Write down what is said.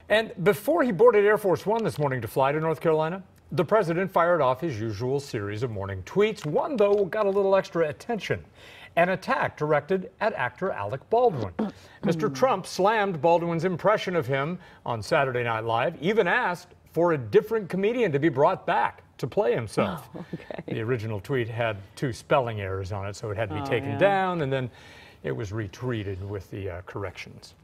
And before he boarded Air Force One this morning to fly to North Carolina, the president fired off his usual series of morning tweets. One, though, got a little extra attention. An attack directed at actor Alec Baldwin. Mr. Trump slammed Baldwin's impression of him on Saturday Night Live, even asked for a different comedian to be brought back to play himself. Oh, okay. The original tweet had 2 spelling errors on it, so it had to be taken down, and then it was retweeted with the corrections.